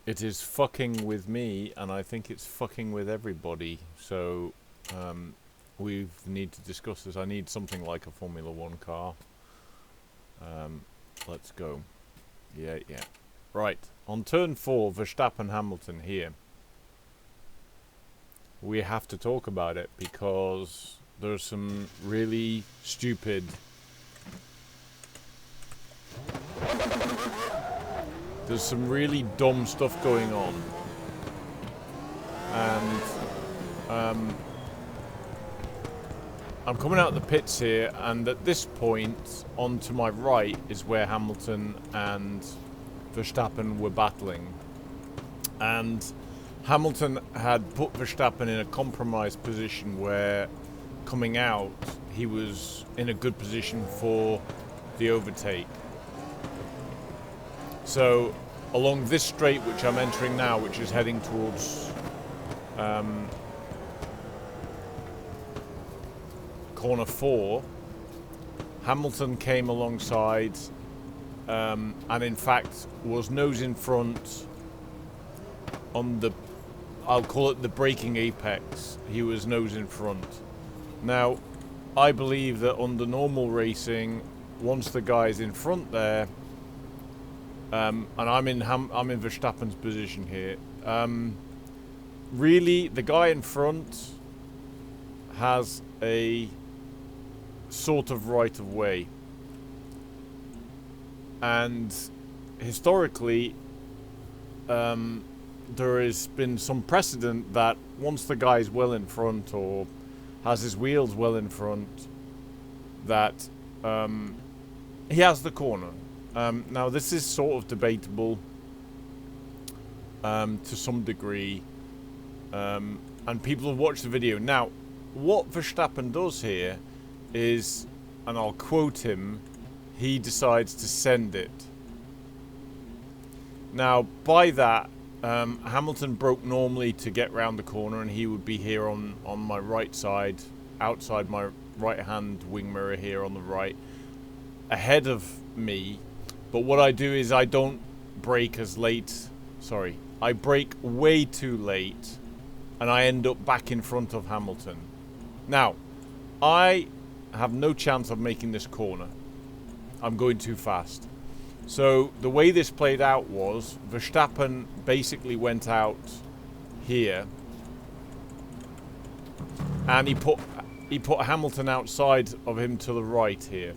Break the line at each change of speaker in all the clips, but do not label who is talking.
It is fucking with me, and I think it's fucking with everybody. So we need to discuss this. I need something like a Formula One car. Let's go. Yeah. Right, on turn 4, Verstappen Hamilton here. We have to talk about it because there's some really stupid... There's some really dumb stuff going on. And I'm coming out of the pits here, and at this point, on to my right is where Hamilton and Verstappen were battling. And Hamilton had put Verstappen in a compromised position where, coming out, he was in a good position for the overtake. So, along this straight, which I'm entering now, which is heading towards corner 4, Hamilton came alongside and in fact was nose in front on the, I'll call it the braking apex. He was nose in front. Now, I believe that under normal racing, once the guy's in front there, and I'm in Verstappen's position here. Really, the guy in front has a sort of right of way, and historically, there has been some precedent that once the guy's well in front or has his wheels well in front, that he has the corner. Now, this is sort of debatable to some degree, and people have watched the video. Now, what Verstappen does here is, and I'll quote him, he decides to send it. Now, by that, Hamilton broke normally to get round the corner, and he would be here on my right side, outside my right-hand wing mirror here on the right, ahead of me. But what I do is I don't brake as late. Sorry, I brake way too late, and I end up back in front of Hamilton. Now, I have no chance of making this corner. I'm going too fast. So the way this played out was Verstappen basically went out here, and he put Hamilton outside of him to the right here.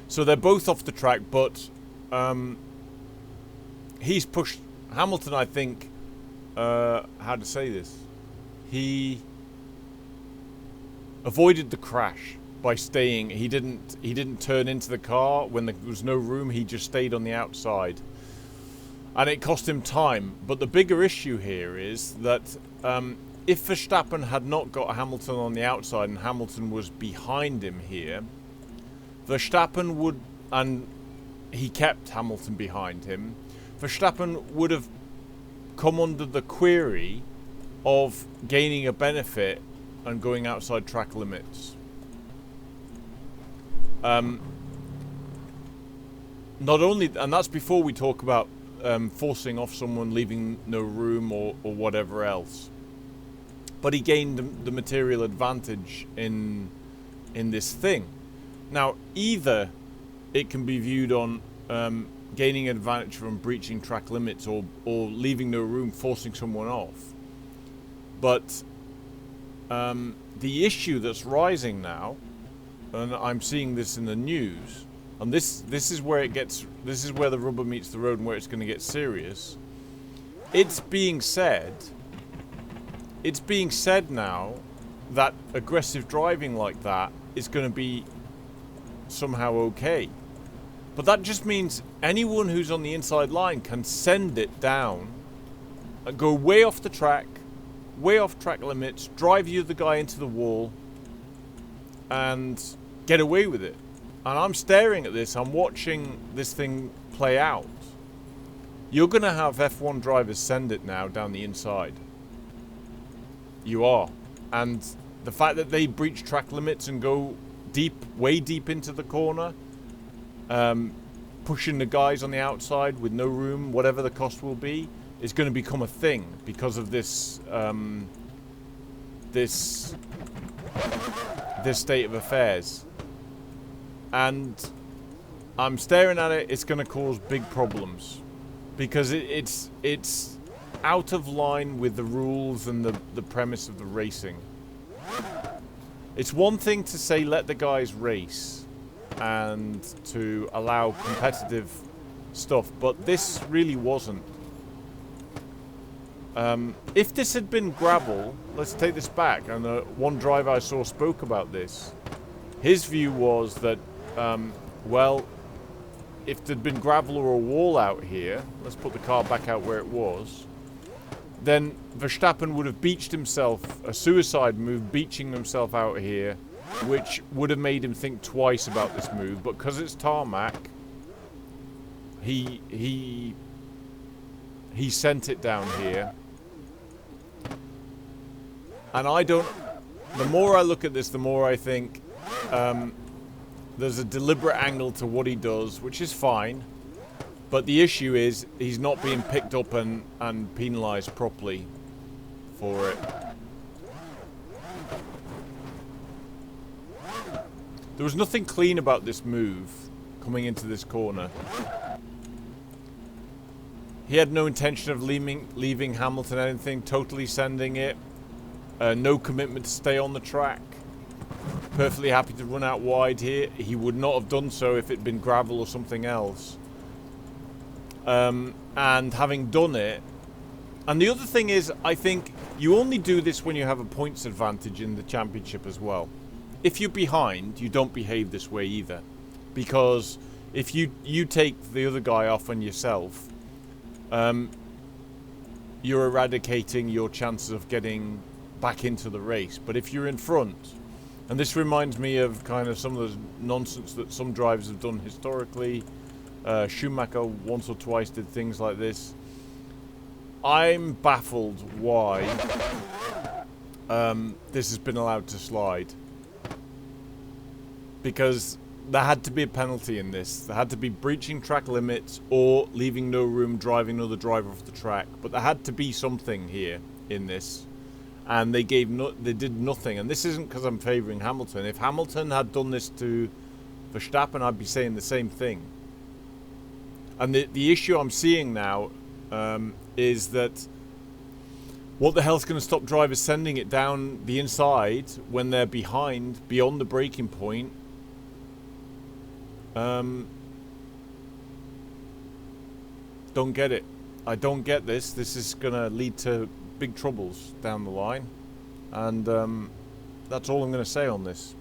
So they're both off the track, but he's pushed Hamilton, I think, how to say this? He avoided the crash by staying. He didn't turn into the car when there was no room. He just stayed on the outside, and it cost him time. But the bigger issue here is that if Verstappen had not got Hamilton on the outside and Hamilton was behind him here, Verstappen would, and he kept Hamilton behind him, Verstappen would have come under the query of gaining a benefit and going outside track limits. Not only, and that's before we talk about forcing off someone, leaving no room or whatever else. But he gained the material advantage in this thing. Now, either it can be viewed on gaining advantage from breaching track limits or leaving no room, forcing someone off. But the issue that's rising now, and I'm seeing this in the news, and this is where the rubber meets the road and where it's going to get serious. It's being said now that aggressive driving like that is going to be somehow okay, but that just means anyone who's on the inside line can send it down and go way off the track, way off track limits, drive the other guy into the wall and get away with it. And I'm staring at this, I'm watching this thing play out. You're gonna have F1 drivers send it now down the inside. You are. And the fact that they breach track limits and go deep, way deep into the corner, pushing the guys on the outside with no room, whatever the cost will be, is going to become a thing because of this this state of affairs. And I'm staring at it. It's going to cause big problems because it's out of line with the rules and the premise of the racing. It's one thing to say let the guys race and to allow competitive stuff, but this really wasn't. If this had been gravel, let's take this back, and one driver I saw spoke about this. His view was that, well, if there'd been gravel or a wall out here, let's put the car back out where it was, then Verstappen would have beached himself, a suicide move, beaching himself out here, which would have made him think twice about this move. But because it's tarmac, he sent it down here. And I don't... The more I look at this, the more I think there's a deliberate angle to what he does, which is fine. But the issue is he's not being picked up and penalised properly for it. There was nothing clean about this move coming into this corner. He had no intention of leaving Hamilton anything, totally sending it. No commitment to stay on the track. Perfectly happy to run out wide here. He would not have done so if it'd been gravel or something else. And having done it, and the other thing is, I think you only do this when you have a points advantage in the championship as well. If you're behind, you don't behave this way either, because if you take the other guy off on yourself, you're eradicating your chances of getting back into the race. But if you're in front, and this reminds me of kind of some of the nonsense that some drivers have done historically. Schumacher once or twice did things like this. I'm baffled why this has been allowed to slide. Because there had to be a penalty in this. There had to be breaching track limits or leaving no room, driving another driver off the track. But there had to be something here in this. And they did nothing. And this isn't because I'm favouring Hamilton. If Hamilton had done this to Verstappen, I'd be saying the same thing. And the issue I'm seeing now is that what the hell's going to stop drivers sending it down the inside when they're behind, beyond the braking point? Don't get it. I don't get this. This is going to lead to big troubles down the line. And that's all I'm going to say on this.